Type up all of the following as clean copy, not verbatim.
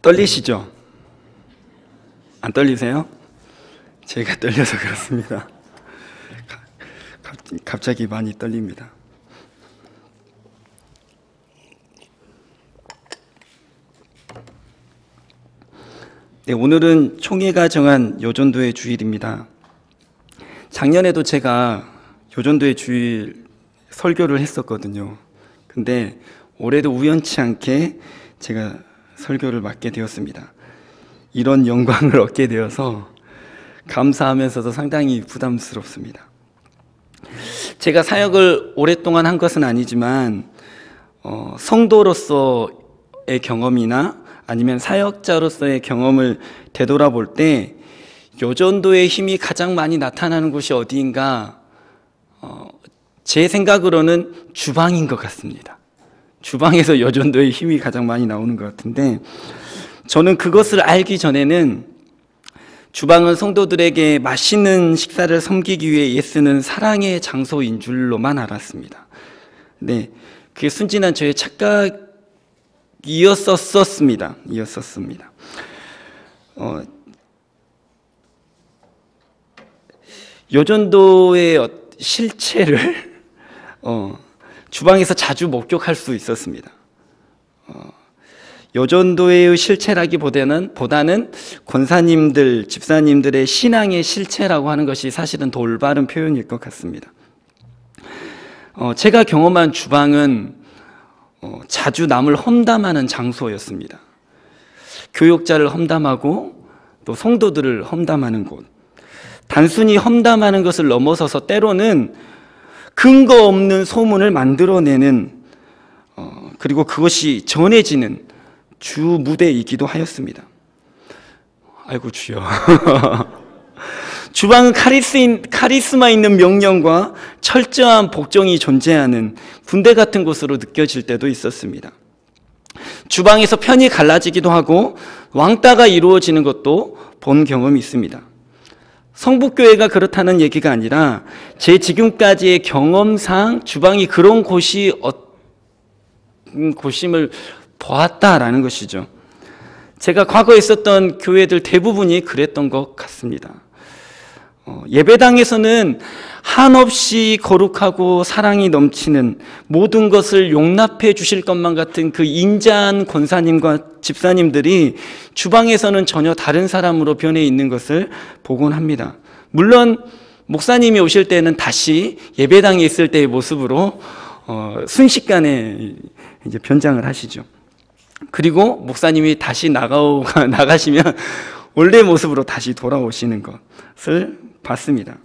떨리시죠? 안 떨리세요? 제가 떨려서 그렇습니다. 갑자기 많이 떨립니다. 네, 오늘은 총회가 정한 요전도의 주일입니다. 작년에도 제가 요전도의 주일 설교를 했었거든요. 근데 올해도 우연치 않게 제가 설교를 맡게 되었습니다. 이런 영광을 얻게 되어서 감사하면서도 상당히 부담스럽습니다. 제가 사역을 오랫동안 한 것은 아니지만 성도로서의 경험이나 아니면 사역자로서의 경험을 되돌아볼 때 요전도의 힘이 가장 많이 나타나는 곳이 어디인가, 제 생각으로는 주방인 것 같습니다. 주방에서 요전도의 힘이 가장 많이 나오는 것 같은데, 저는 그것을 알기 전에는 주방은 성도들에게 맛있는 식사를 섬기기 위해 애쓰는 사랑의 장소인 줄로만 알았습니다. 네, 그게 순진한 저의 착각이었었습니다. 요전도의 실체를 주방에서 자주 목격할 수 있었습니다. 요전도의 실체라기보다는 권사님들, 집사님들의 신앙의 실체라고 하는 것이 사실은 더 올바른 표현일 것 같습니다. 제가 경험한 주방은 자주 남을 험담하는 장소였습니다. 교역자를 험담하고 또 성도들을 험담하는 곳, 단순히 험담하는 것을 넘어서서 때로는 근거 없는 소문을 만들어내는, 그리고 그것이 전해지는 주 무대이기도 하였습니다. 아이고 주여. 주방은 카리스마 있는 명령과 철저한 복종이 존재하는 군대 같은 곳으로 느껴질 때도 있었습니다. 주방에서 편이 갈라지기도 하고 왕따가 이루어지는 것도 본 경험이 있습니다. 성북교회가 그렇다는 얘기가 아니라 제 지금까지의 경험상 주방이 그런 곳임을 보았다라는 것이죠. 제가 과거에 있었던 교회들 대부분이 그랬던 것 같습니다. 예배당에서는 한없이 거룩하고 사랑이 넘치는, 모든 것을 용납해 주실 것만 같은 그 인자한 권사님과 집사님들이 주방에서는 전혀 다른 사람으로 변해 있는 것을 보곤 합니다. 물론 목사님이 오실 때는 다시 예배당에 있을 때의 모습으로 순식간에 이제 변장을 하시죠. 그리고 목사님이 다시 나가시면 원래 모습으로 다시 돌아오시는 것을 봤습니다.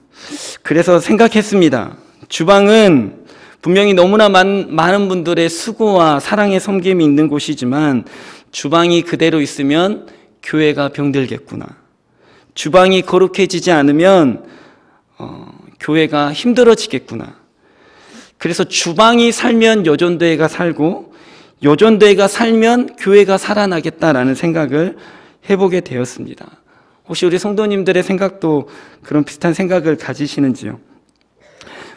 그래서 생각했습니다. 주방은 분명히 너무나 많은 분들의 수고와 사랑의 섬김이 있는 곳이지만 주방이 그대로 있으면 교회가 병들겠구나. 주방이 거룩해지지 않으면 교회가 힘들어지겠구나. 그래서 주방이 살면 요전도회가 살고 요전도회가 살면 교회가 살아나겠다라는 생각을 해보게 되었습니다. 혹시 우리 성도님들의 생각도 그런 비슷한 생각을 가지시는지요?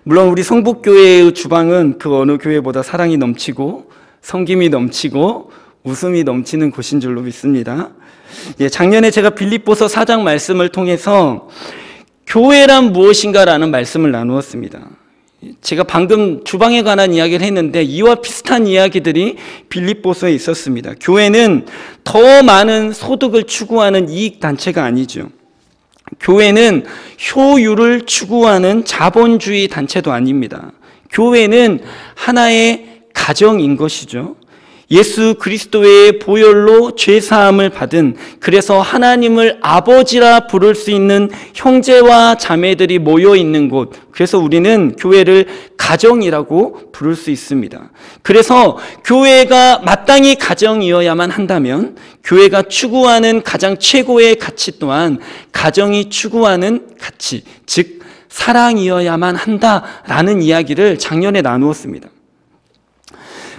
물론 우리 성북교회의 주방은 그 어느 교회보다 사랑이 넘치고 섬김이 넘치고 웃음이 넘치는 곳인 줄로 믿습니다. 작년에 제가 빌립보서 4장 말씀을 통해서 교회란 무엇인가라는 말씀을 나누었습니다. 제가 방금 주방에 관한 이야기를 했는데 이와 비슷한 이야기들이 빌립보서에 있었습니다. 교회는 더 많은 소득을 추구하는 이익단체가 아니죠. 교회는 효율을 추구하는 자본주의 단체도 아닙니다. 교회는 하나의 가정인 것이죠. 예수 그리스도의 보혈로 죄사함을 받은, 그래서 하나님을 아버지라 부를 수 있는 형제와 자매들이 모여 있는 곳, 그래서 우리는 교회를 가정이라고 부를 수 있습니다. 그래서 교회가 마땅히 가정이어야만 한다면 교회가 추구하는 가장 최고의 가치 또한 가정이 추구하는 가치, 즉 사랑이어야만 한다라는 이야기를 작년에 나누었습니다.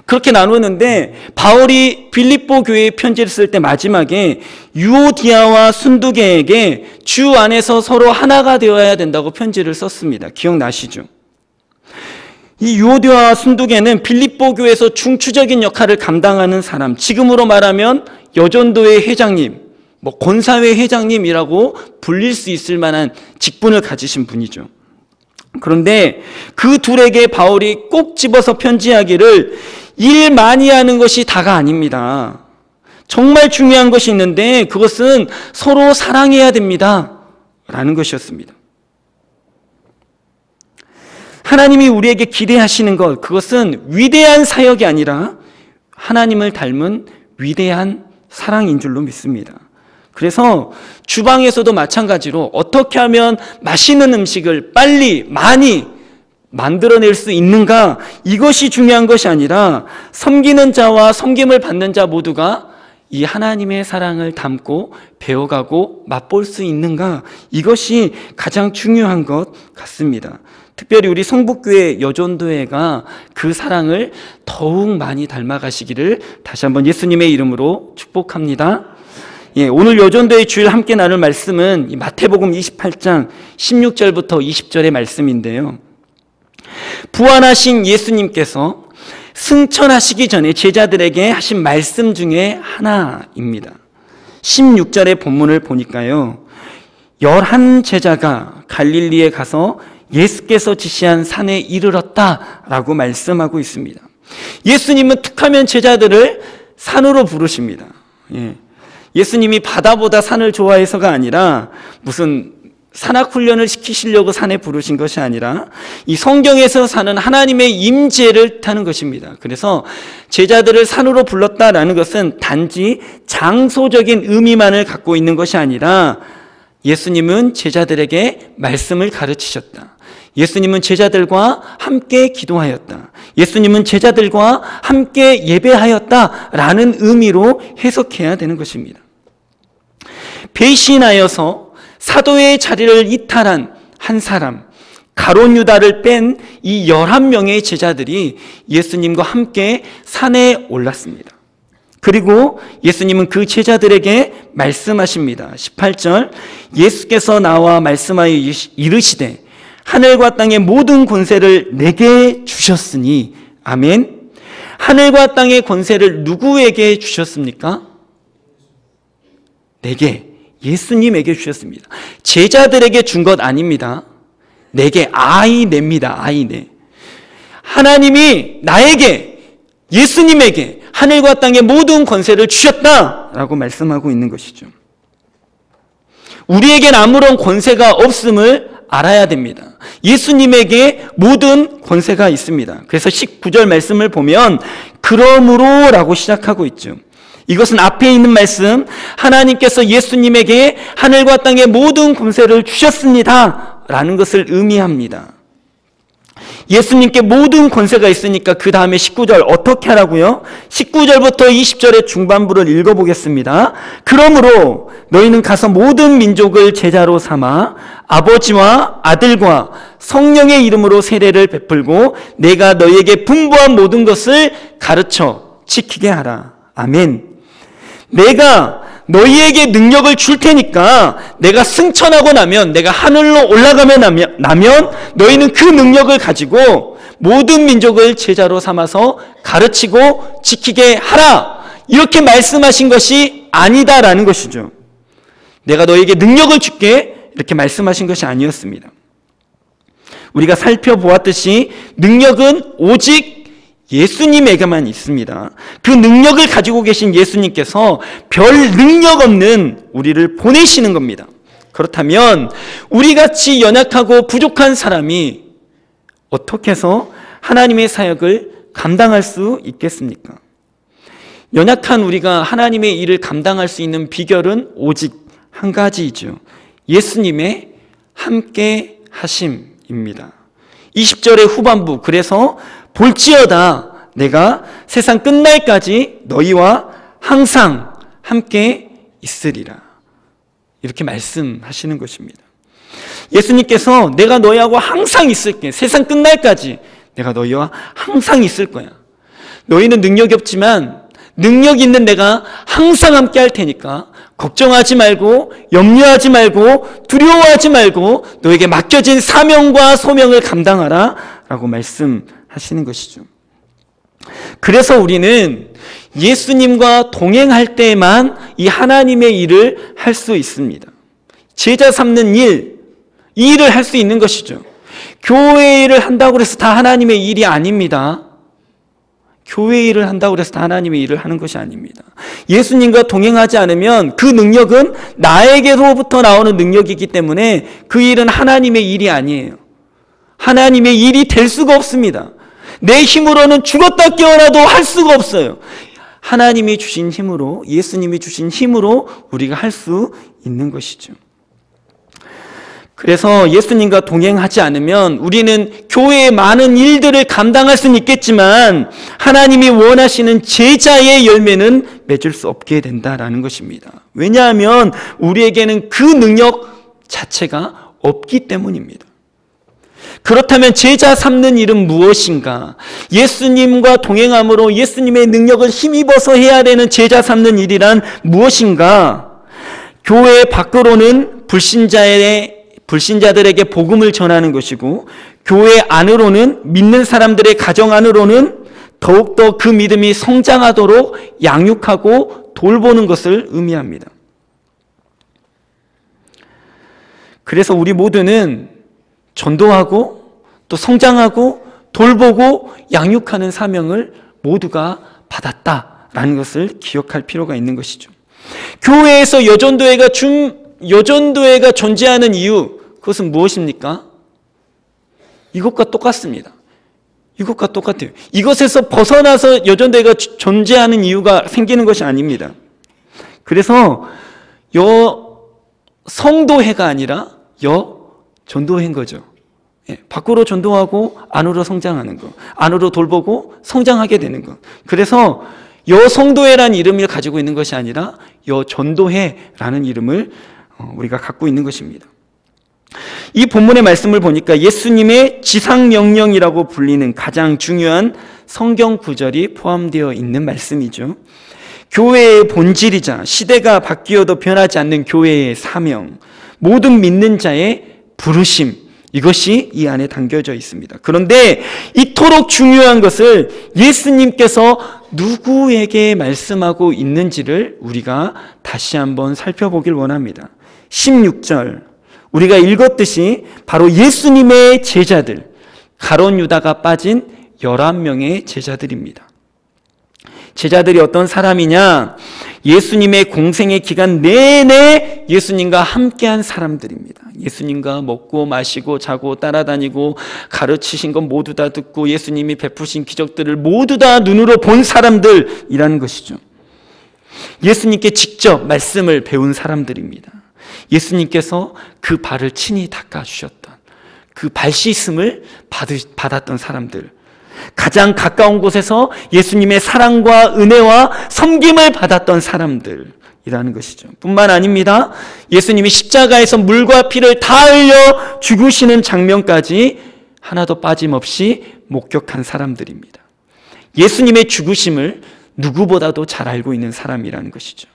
그렇게 나누었는데 바울이 빌립보 교회에 편지를 쓸 때 마지막에 유오디아와 순두계에게 주 안에서 서로 하나가 되어야 된다고 편지를 썼습니다. 기억나시죠? 이 유오디와 순두계는 빌립보 교회에서 중추적인 역할을 감당하는 사람, 지금으로 말하면 여전도회 회장님, 권사회 회장님이라고 불릴 수 있을 만한 직분을 가지신 분이죠. 그런데 그 둘에게 바울이 꼭 집어서 편지하기를 일 많이 하는 것이 다가 아닙니다. 정말 중요한 것이 있는데 그것은 서로 사랑해야 됩니다. 라는 것이었습니다. 하나님이 우리에게 기대하시는 것, 그것은 위대한 사역이 아니라 하나님을 닮은 위대한 사랑인 줄로 믿습니다. 그래서 주방에서도 마찬가지로 어떻게 하면 맛있는 음식을 빨리 많이 만들어낼 수 있는가, 이것이 중요한 것이 아니라 섬기는 자와 섬김을 받는 자 모두가 이 하나님의 사랑을 담고 배워가고 맛볼 수 있는가, 이것이 가장 중요한 것 같습니다. 특별히 우리 성북교회 여전도회가 그 사랑을 더욱 많이 닮아가시기를 다시 한번 예수님의 이름으로 축복합니다. 오늘 여전도회 주일 함께 나눌 말씀은 마태복음 28장 16절부터 20절의 말씀인데요. 부활하신 예수님께서 승천하시기 전에 제자들에게 하신 말씀 중에 하나입니다. 16절의 본문을 보니까요, 11제자가 갈릴리에 가서 예수께서 지시한 산에 이르렀다라고 말씀하고 있습니다. 예수님은 툭하면 제자들을 산으로 부르십니다. 예수님이 바다보다 산을 좋아해서가 아니라 무슨 산악훈련을 시키시려고 산에 부르신 것이 아니라 이 성경에서 사는 하나님의 임재를 뜻하는 것입니다. 그래서 제자들을 산으로 불렀다라는 것은 단지 장소적인 의미만을 갖고 있는 것이 아니라 예수님은 제자들에게 말씀을 가르치셨다. 예수님은 제자들과 함께 기도하였다. 예수님은 제자들과 함께 예배하였다라는 의미로 해석해야 되는 것입니다. 배신하여서 사도의 자리를 이탈한 한 사람, 가룟 유다를 뺀 이 11명의 제자들이 예수님과 함께 산에 올랐습니다. 그리고 예수님은 그 제자들에게 말씀하십니다. 18절, 예수께서 나와 말씀하여 이르시되 하늘과 땅의 모든 권세를 내게 주셨으니, 아멘. 하늘과 땅의 권세를 누구에게 주셨습니까? 내게, 예수님에게 주셨습니다. 제자들에게 준 것 아닙니다. 내게, 아이네입니다. 아이네. 하나님이 나에게, 예수님에게 하늘과 땅의 모든 권세를 주셨다라고 말씀하고 있는 것이죠. 우리에겐 아무런 권세가 없음을 알아야 됩니다. 예수님에게 모든 권세가 있습니다. 그래서 19절 말씀을 보면 그러므로 라고 시작하고 있죠. 이것은 앞에 있는 말씀, 하나님께서 예수님에게 하늘과 땅의 모든 권세를 주셨습니다 라는 것을 의미합니다. 예수님께 모든 권세가 있으니까 그 다음에 19절 어떻게 하라고요? 19절부터 20절의 중반부를 읽어보겠습니다. 그러므로 너희는 가서 모든 민족을 제자로 삼아 아버지와 아들과 성령의 이름으로 세례를 베풀고 내가 너희에게 분부한 모든 것을 가르쳐 지키게 하라. 아멘. 내가 너희에게 능력을 줄 테니까 내가 승천하고 나면, 내가 하늘로 올라가면 나면 너희는 그 능력을 가지고 모든 민족을 제자로 삼아서 가르치고 지키게 하라. 이렇게 말씀하신 것이 아니다라는 것이죠. 내가 너희에게 능력을 줄게 이렇게 말씀하신 것이 아니었습니다. 우리가 살펴보았듯이 능력은 오직 예수님에게만 있습니다. 그 능력을 가지고 계신 예수님께서 별 능력 없는 우리를 보내시는 겁니다. 그렇다면 우리같이 연약하고 부족한 사람이 어떻게 해서 하나님의 사역을 감당할 수 있겠습니까? 연약한 우리가 하나님의 일을 감당할 수 있는 비결은 오직 한 가지이죠. 예수님의 함께 하심입니다. 20절의 후반부, 그래서 볼지어다 내가 세상 끝날까지 너희와 항상 함께 있으리라. 이렇게 말씀하시는 것입니다. 예수님께서 내가 너희하고 항상 있을게. 세상 끝날까지 내가 너희와 항상 있을 거야. 너희는 능력이 없지만 능력 있는 내가 항상 함께 할 테니까 걱정하지 말고 염려하지 말고 두려워하지 말고 너에게 맡겨진 사명과 소명을 감당하라 라고 말씀하십니다. 하시는 것이죠. 그래서 우리는 예수님과 동행할 때만 이 하나님의 일을 할 수 있습니다. 제자 삼는 일, 이 일을 할 수 있는 것이죠. 교회 일을 한다고 해서 다 하나님의 일이 아닙니다. 교회 일을 한다고 해서 다 하나님의 일을 하는 것이 아닙니다. 예수님과 동행하지 않으면 그 능력은 나에게로부터 나오는 능력이기 때문에 그 일은 하나님의 일이 아니에요. 하나님의 일이 될 수가 없습니다. 내 힘으로는 죽었다 깨어나도 할 수가 없어요. 하나님이 주신 힘으로, 예수님이 주신 힘으로 우리가 할 수 있는 것이죠. 그래서 예수님과 동행하지 않으면 우리는 교회의 많은 일들을 감당할 수는 있겠지만 하나님이 원하시는 제자의 열매는 맺을 수 없게 된다라는 것입니다. 왜냐하면 우리에게는 그 능력 자체가 없기 때문입니다. 그렇다면 제자 삼는 일은 무엇인가? 예수님과 동행함으로 예수님의 능력을 힘입어서 해야 되는 제자 삼는 일이란 무엇인가? 교회 밖으로는 불신자들에게 복음을 전하는 것이고, 교회 안으로는, 믿는 사람들의 가정 안으로는 더욱더 그 믿음이 성장하도록 양육하고 돌보는 것을 의미합니다. 그래서 우리 모두는 전도하고 또 성장하고 돌보고 양육하는 사명을 모두가 받았다라는 것을 기억할 필요가 있는 것이죠. 교회에서 여전도회가 존재하는 이유, 그것은 무엇입니까? 이것과 똑같습니다. 이것과 똑같아요. 이것에서 벗어나서 여전도회가 존재하는 이유가 생기는 것이 아닙니다. 그래서 성도회가 아니라 전도회인 거죠. 밖으로 전도하고 안으로 성장하는 것, 안으로 돌보고 성장하게 되는 것. 그래서 여성도회라는 이름을 가지고 있는 것이 아니라 여전도회라는 이름을 우리가 갖고 있는 것입니다. 이 본문의 말씀을 보니까 예수님의 지상명령이라고 불리는 가장 중요한 성경 구절이 포함되어 있는 말씀이죠. 교회의 본질이자 시대가 바뀌어도 변하지 않는 교회의 사명, 모든 믿는 자의 부르심, 이것이 이 안에 담겨져 있습니다. 그런데 이토록 중요한 것을 예수님께서 누구에게 말씀하고 있는지를 우리가 다시 한번 살펴보길 원합니다. 16절, 우리가 읽었듯이 바로 예수님의 제자들, 가룟 유다가 빠진 11명의 제자들입니다. 제자들이 어떤 사람이냐? 예수님의 공생의 기간 내내 예수님과 함께한 사람들입니다. 예수님과 먹고 마시고 자고 따라다니고 가르치신 것 모두 다 듣고 예수님이 베푸신 기적들을 모두 다 눈으로 본 사람들이라는 것이죠. 예수님께 직접 말씀을 배운 사람들입니다. 예수님께서 그 발을 친히 닦아주셨던, 그 발 씻음을 받았던 사람들, 가장 가까운 곳에서 예수님의 사랑과 은혜와 섬김을 받았던 사람들이라는 것이죠. 뿐만 아닙니다. 예수님이 십자가에서 물과 피를 다 흘려 죽으시는 장면까지 하나도 빠짐없이 목격한 사람들입니다. 예수님의 죽으심을 누구보다도 잘 알고 있는 사람이라는 것이죠.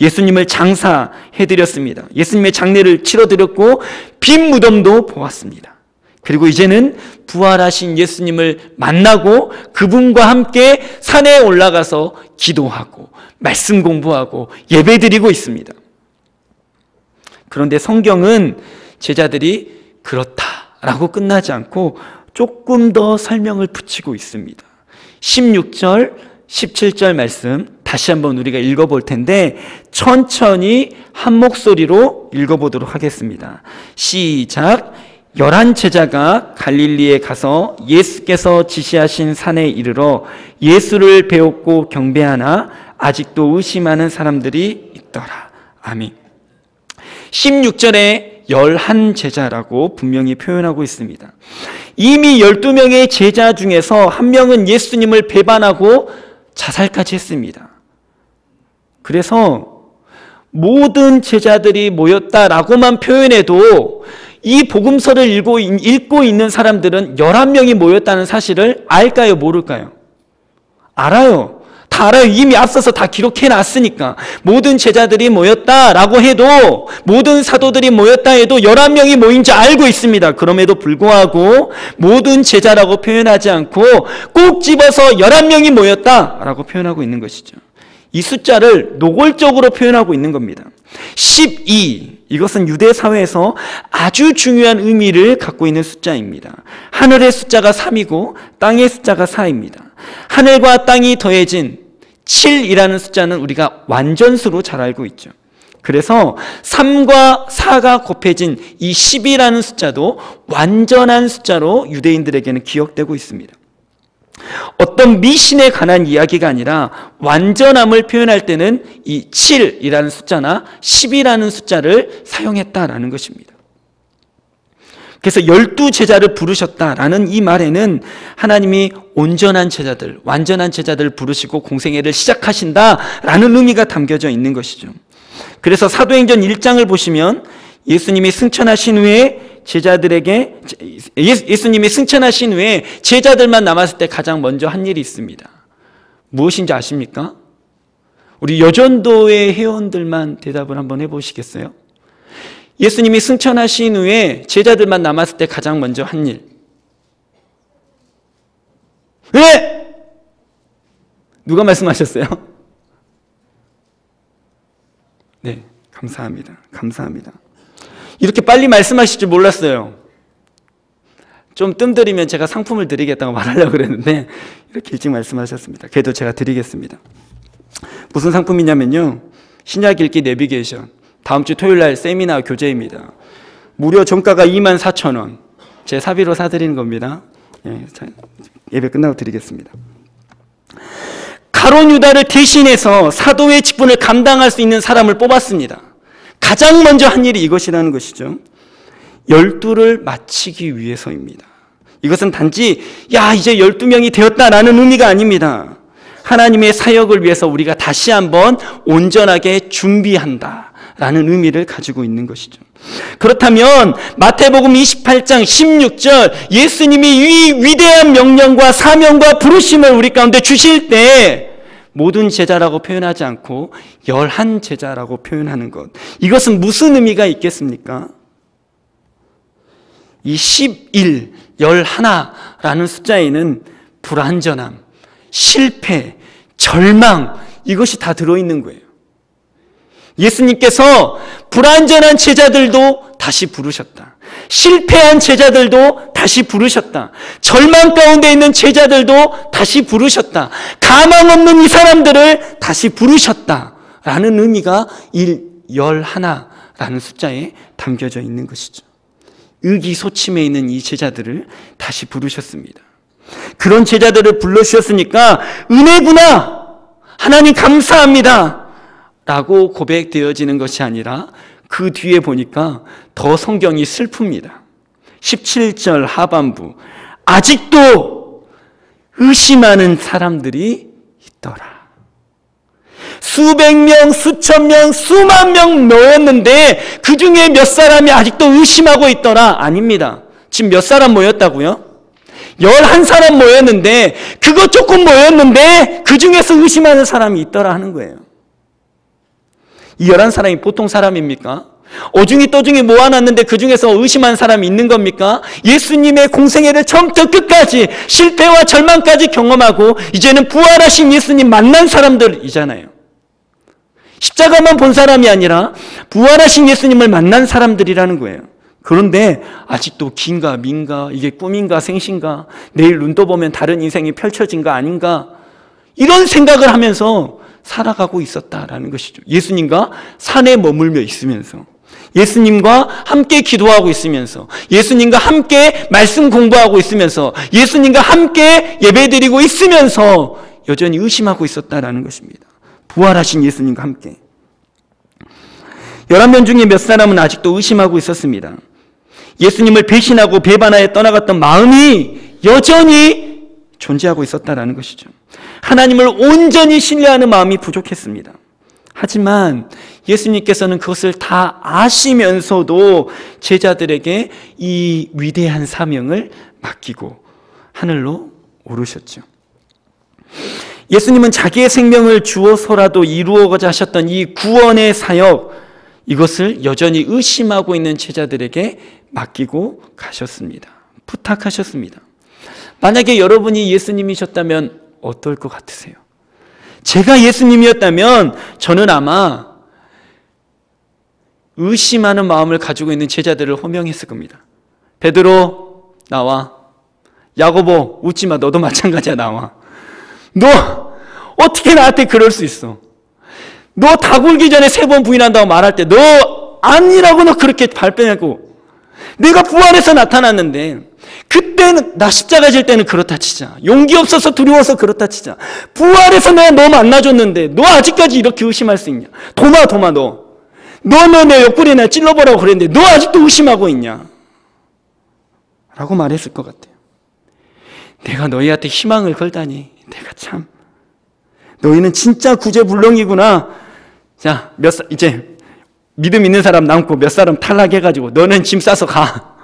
예수님을 장사해드렸습니다. 예수님의 장례를 치러드렸고 빈 무덤도 보았습니다. 그리고 이제는 부활하신 예수님을 만나고 그분과 함께 산에 올라가서 기도하고 말씀 공부하고 예배드리고 있습니다. 그런데 성경은 제자들이 그렇다라고 끝나지 않고 조금 더 설명을 붙이고 있습니다. 16절, 17절 말씀 다시 한번 우리가 읽어볼 텐데 천천히 한 목소리로 읽어보도록 하겠습니다. 시작. 11 제자가 갈릴리에 가서 예수께서 지시하신 산에 이르러 예수를 배웠고 경배하나 아직도 의심하는 사람들이 있더라. 아멘. 16절에 11 제자라고 분명히 표현하고 있습니다. 이미 12명의 제자 중에서 한 명은 예수님을 배반하고 자살까지 했습니다. 그래서 모든 제자들이 모였다라고만 표현해도 이 복음서를 읽고 있는 사람들은 11명이 모였다는 사실을 알까요? 모를까요? 알아요. 다 알아요. 이미 앞서서 다 기록해 놨으니까. 모든 제자들이 모였다라고 해도, 모든 사도들이 모였다 해도 11명이 모인 줄 알고 있습니다. 그럼에도 불구하고 모든 제자라고 표현하지 않고 꼭 집어서 11명이 모였다라고 표현하고 있는 것이죠. 이 숫자를 노골적으로 표현하고 있는 겁니다. 12, 이것은 유대 사회에서 아주 중요한 의미를 갖고 있는 숫자입니다. 하늘의 숫자가 3이고 땅의 숫자가 4입니다. 하늘과 땅이 더해진 7이라는 숫자는 우리가 완전수로 잘 알고 있죠. 그래서 3과 4가 곱해진 이 10이라는 숫자도 완전한 숫자로 유대인들에게는 기억되고 있습니다. 어떤 미신에 관한 이야기가 아니라 완전함을 표현할 때는 이 7이라는 숫자나 10이라는 숫자를 사용했다라는 것입니다. 그래서 12제자를 부르셨다라는 이 말에는 하나님이 온전한 제자들, 완전한 제자들을 부르시고 공생애를 시작하신다라는 의미가 담겨져 있는 것이죠. 그래서 사도행전 1장을 보시면 예수님이 승천하신 후에 예수님이 승천하신 후에 제자들만 남았을 때 가장 먼저 한 일이 있습니다. 무엇인지 아십니까? 우리 여전도의 회원들만 대답을 한번 해보시겠어요? 예수님이 승천하신 후에 제자들만 남았을 때 가장 먼저 한 일. 왜? 누가 말씀하셨어요? 네, 감사합니다. 감사합니다. 이렇게 빨리 말씀하실 줄 몰랐어요. 좀 뜸들이면 제가 상품을 드리겠다고 말하려고 그랬는데 이렇게 일찍 말씀하셨습니다. 그래도 제가 드리겠습니다. 무슨 상품이냐면요, 신약 읽기 내비게이션, 다음 주 토요일 날 세미나 교재입니다. 무려 정가가 24,000원. 제 사비로 사드리는 겁니다. 예배 끝나고 드리겠습니다. 가룟 유다를 대신해서 사도의 직분을 감당할 수 있는 사람을 뽑았습니다. 가장 먼저 한 일이 이것이라는 것이죠. 12를 마치기 위해서입니다. 이것은 단지 이제 12명이 되었다라는 의미가 아닙니다. 하나님의 사역을 위해서 우리가 다시 한번 온전하게 준비한다라는 의미를 가지고 있는 것이죠. 그렇다면 마태복음 28장 16절, 예수님이 이 위대한 명령과 사명과 부르심을 우리 가운데 주실 때 모든 제자라고 표현하지 않고 11제자라고 표현하는 것, 이것은 무슨 의미가 있겠습니까? 이 11, 11라는 숫자에는 불완전함, 실패, 절망, 이것이 다 들어있는 거예요. 예수님께서 불완전한 제자들도 다시 부르셨다. 실패한 제자들도 다시 부르셨다. 절망 가운데 있는 제자들도 다시 부르셨다. 가망 없는 이 사람들을 다시 부르셨다라는 의미가 11라는 숫자에 담겨져 있는 것이죠. 의기소침해 있는 이 제자들을 다시 부르셨습니다. 그런 제자들을 불러주셨으니까 은혜구나, 하나님 감사합니다 라고 고백되어지는 것이 아니라 그 뒤에 보니까 더 성경이 슬픕니다. 17절 하반부, 아직도 의심하는 사람들이 있더라. 수백 명, 수천 명, 수만 명 모였는데 그 중에 몇 사람이 아직도 의심하고 있더라. 아닙니다. 지금 몇 사람 모였다고요? 11사람 모였는데, 그거 조금 모였는데 그 중에서 의심하는 사람이 있더라 하는 거예요. 이 11사람이 보통 사람입니까? 오중이 또중이 모아놨는데 그 중에서 의심한 사람이 있는 겁니까? 예수님의 공생애를 처음부터 끝까지 실패와 절망까지 경험하고 이제는 부활하신 예수님 만난 사람들이잖아요. 십자가만 본 사람이 아니라 부활하신 예수님을 만난 사람들이라는 거예요. 그런데 아직도 긴가 민가, 이게 꿈인가 생신가, 내일 눈 떠보면 다른 인생이 펼쳐진 거 아닌가, 이런 생각을 하면서 살아가고 있었다라는 것이죠. 예수님과 산에 머물며 있으면서, 예수님과 함께 기도하고 있으면서, 예수님과 함께 말씀 공부하고 있으면서, 예수님과 함께 예배드리고 있으면서 여전히 의심하고 있었다라는 것입니다. 부활하신 예수님과 함께. 11명 중에 몇 사람은 아직도 의심하고 있었습니다. 예수님을 배신하고 배반하여 떠나갔던 마음이 여전히 존재하고 있었다라는 것이죠. 하나님을 온전히 신뢰하는 마음이 부족했습니다. 하지만 예수님께서는 그것을 다 아시면서도 제자들에게 이 위대한 사명을 맡기고 하늘로 오르셨죠. 예수님은 자기의 생명을 주어서라도 이루어가자 하셨던 이 구원의 사역, 이것을 여전히 의심하고 있는 제자들에게 맡기고 가셨습니다. 부탁하셨습니다. 만약에 여러분이 예수님이셨다면 어떨 것 같으세요? 제가 예수님이었다면 저는 아마 의심하는 마음을 가지고 있는 제자들을 호명했을 겁니다. 베드로 나와. 야고보 웃지 마. 너도 마찬가지야. 나와. 너 어떻게 나한테 그럴 수 있어? 너 다 굴기 전에 3번 부인한다고 말할 때 너 아니라고 너 그렇게 발뺌하고, 내가 부활해서 나타났는데 그때는 나 십자가 질 때는 그렇다 치자, 용기 없어서 두려워서 그렇다 치자, 부활해서 내가 너 만나줬는데 너 아직까지 이렇게 의심할 수 있냐? 도마 너 내 옆구리에 나 찔러보라고 그랬는데 너 아직도 의심하고 있냐? 라고 말했을 것 같아요. 내가 너희한테 희망을 걸다니, 내가 참, 너희는 진짜 구제불능이구나. 자, 이제 믿음 있는 사람 남고 몇 사람 탈락해가지고 너는 짐 싸서 가.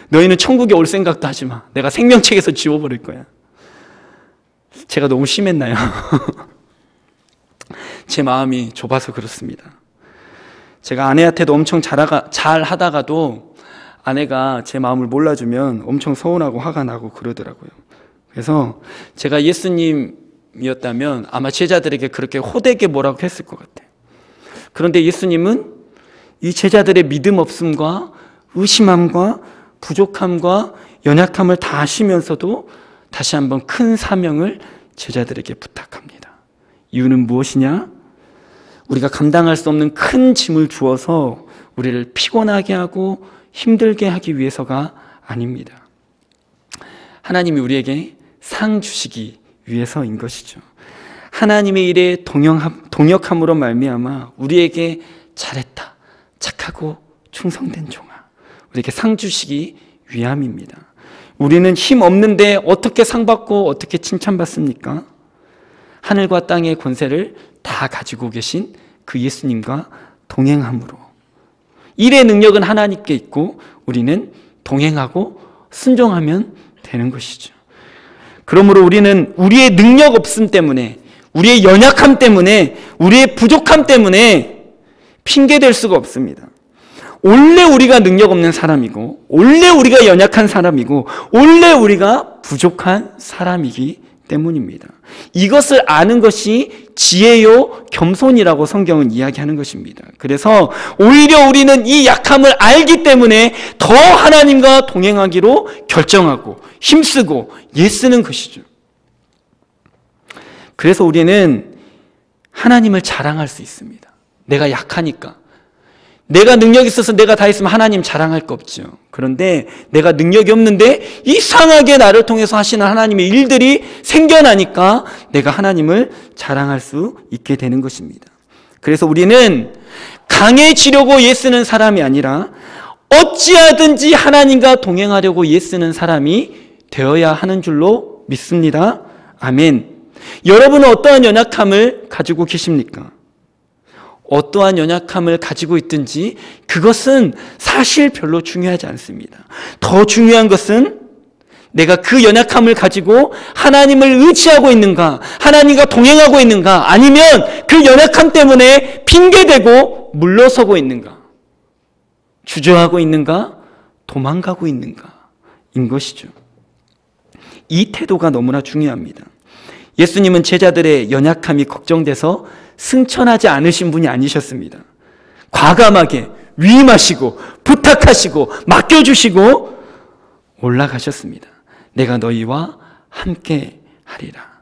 너희는 천국에 올 생각도 하지 마. 내가 생명책에서 지워버릴 거야. 제가 너무 심했나요? 제 마음이 좁아서 그렇습니다. 제가 아내한테도 엄청 잘 하다가도 아내가 제 마음을 몰라주면 엄청 서운하고 화가 나고 그러더라고요. 그래서 제가 예수님이었다면 아마 제자들에게 그렇게 호되게 뭐라고 했을 것 같아요. 그런데 예수님은 이 제자들의 믿음 없음과 의심함과 부족함과 연약함을 다 아시면서도 다시 한번 큰 사명을 제자들에게 부탁합니다. 이유는 무엇이냐? 우리가 감당할 수 없는 큰 짐을 주어서 우리를 피곤하게 하고 힘들게 하기 위해서가 아닙니다. 하나님이 우리에게 상 주시기 위해서인 것이죠. 하나님의 일에 동역함으로 말미암아 우리에게 잘했다, 착하고 충성된 종아, 우리에게 상 주시기 위함입니다. 우리는 힘 없는데 어떻게 상 받고 어떻게 칭찬받습니까? 하늘과 땅의 권세를 다 가지고 계신 그 예수님과 동행함으로. 일의 능력은 하나님께 있고 우리는 동행하고 순종하면 되는 것이죠. 그러므로 우리는 우리의 능력 없음 때문에, 우리의 연약함 때문에, 우리의 부족함 때문에 핑계댈 수가 없습니다. 원래 우리가 능력 없는 사람이고, 원래 우리가 연약한 사람이고, 원래 우리가 부족한 사람이기 때문입니다. 이것을 아는 것이 지혜요 겸손이라고 성경은 이야기하는 것입니다. 그래서 오히려 우리는 이 약함을 알기 때문에 더 하나님과 동행하기로 결정하고 힘쓰고 애쓰는 것이죠. 그래서 우리는 하나님을 자랑할 수 있습니다. 내가 약하니까. 내가 능력이 있어서 내가 다 했으면 하나님 자랑할 거 없죠. 그런데 내가 능력이 없는데 이상하게 나를 통해서 하시는 하나님의 일들이 생겨나니까 내가 하나님을 자랑할 수 있게 되는 것입니다. 그래서 우리는 강해지려고 애쓰는 사람이 아니라 어찌하든지 하나님과 동행하려고 애쓰는 사람이 되어야 하는 줄로 믿습니다. 아멘. 여러분은 어떠한 연약함을 가지고 계십니까? 어떠한 연약함을 가지고 있든지 그것은 사실 별로 중요하지 않습니다. 더 중요한 것은 내가 그 연약함을 가지고 하나님을 의지하고 있는가, 하나님과 동행하고 있는가, 아니면 그 연약함 때문에 핑계대고 물러서고 있는가, 주저하고 있는가, 도망가고 있는가인 것이죠. 이 태도가 너무나 중요합니다. 예수님은 제자들의 연약함이 걱정돼서 승천하지 않으신 분이 아니셨습니다. 과감하게 위임하시고 부탁하시고 맡겨주시고 올라가셨습니다. 내가 너희와 함께 하리라.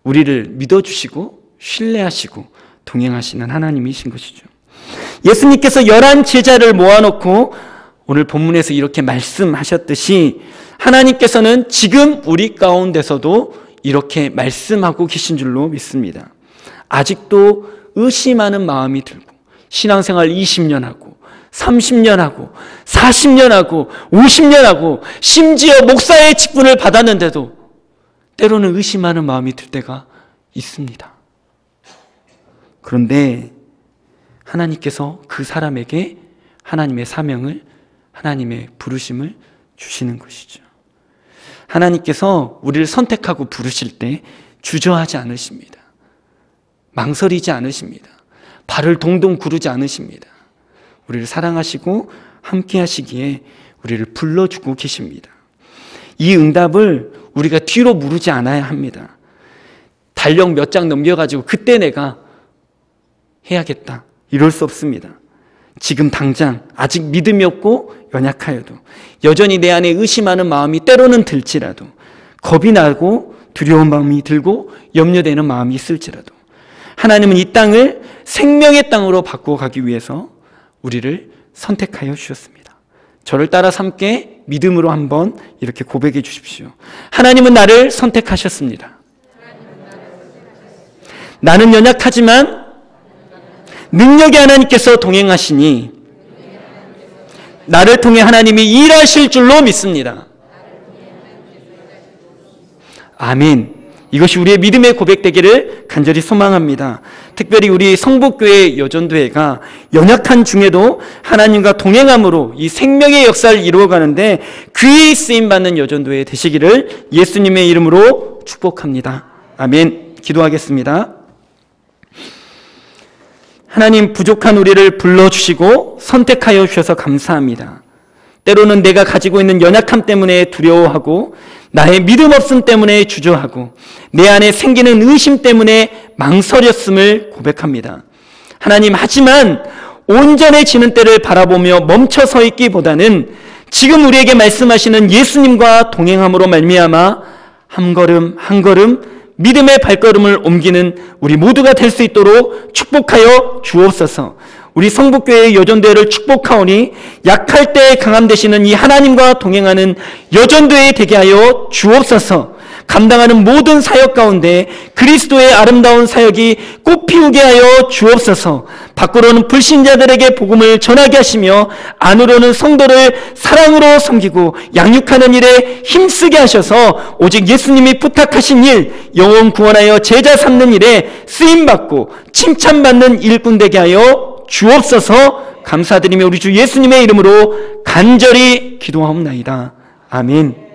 우리를 믿어주시고 신뢰하시고 동행하시는 하나님이신 것이죠. 예수님께서 11 제자를 모아놓고 오늘 본문에서 이렇게 말씀하셨듯이 하나님께서는 지금 우리 가운데서도 이렇게 말씀하고 계신 줄로 믿습니다. 아직도 의심하는 마음이 들고 신앙생활 20년 하고 30년 하고 40년 하고 50년 하고 심지어 목사의 직분을 받았는데도 때로는 의심하는 마음이 들 때가 있습니다. 그런데 하나님께서 그 사람에게 하나님의 사명을, 하나님의 부르심을 주시는 것이죠. 하나님께서 우리를 선택하고 부르실 때 주저하지 않으십니다. 망설이지 않으십니다. 발을 동동 구르지 않으십니다. 우리를 사랑하시고 함께 하시기에 우리를 불러주고 계십니다. 이 응답을 우리가 뒤로 미루지 않아야 합니다. 달력 몇 장 넘겨가지고 그때 내가 해야겠다, 이럴 수 없습니다. 지금 당장 아직 믿음이 없고 연약하여도, 여전히 내 안에 의심하는 마음이 때로는 들지라도, 겁이 나고 두려운 마음이 들고 염려되는 마음이 있을지라도, 하나님은 이 땅을 생명의 땅으로 바꾸어가기 위해서 우리를 선택하여 주셨습니다. 저를 따라서 함께 믿음으로 한번 이렇게 고백해 주십시오. 하나님은 나를 선택하셨습니다. 나는 연약하지만 능력의 하나님께서 동행하시니 나를 통해 하나님이 일하실 줄로 믿습니다. 아멘. 이것이 우리의 믿음의 고백되기를 간절히 소망합니다. 특별히 우리 성북교회 여전도회가 연약한 중에도 하나님과 동행함으로 이 생명의 역사를 이루어가는데 귀히 쓰임받는 여전도회 되시기를 예수님의 이름으로 축복합니다. 아멘. 기도하겠습니다. 하나님, 부족한 우리를 불러주시고 선택하여 주셔서 감사합니다. 때로는 내가 가지고 있는 연약함 때문에 두려워하고, 나의 믿음 없음 때문에 주저하고, 내 안에 생기는 의심 때문에 망설였음을 고백합니다. 하나님, 하지만 온전해지는 때를 바라보며 멈춰 서 있기보다는 지금 우리에게 말씀하시는 예수님과 동행함으로 말미암아 한 걸음 한 걸음 믿음의 발걸음을 옮기는 우리 모두가 될 수 있도록 축복하여 주옵소서. 우리 성북교회의 여전도회를 축복하오니 약할 때 강함 되시는 이 하나님과 동행하는 여전도회 되게 하여 주옵소서. 감당하는 모든 사역 가운데 그리스도의 아름다운 사역이 꽃피우게 하여 주옵소서. 밖으로는 불신자들에게 복음을 전하게 하시며 안으로는 성도를 사랑으로 섬기고 양육하는 일에 힘쓰게 하셔서 오직 예수님이 부탁하신 일, 영혼 구원하여 제자 삼는 일에 쓰임받고 칭찬받는 일꾼 되게 하여 주옵소서. 감사드리며 우리 주 예수님의 이름으로 간절히 기도하옵나이다. 아멘.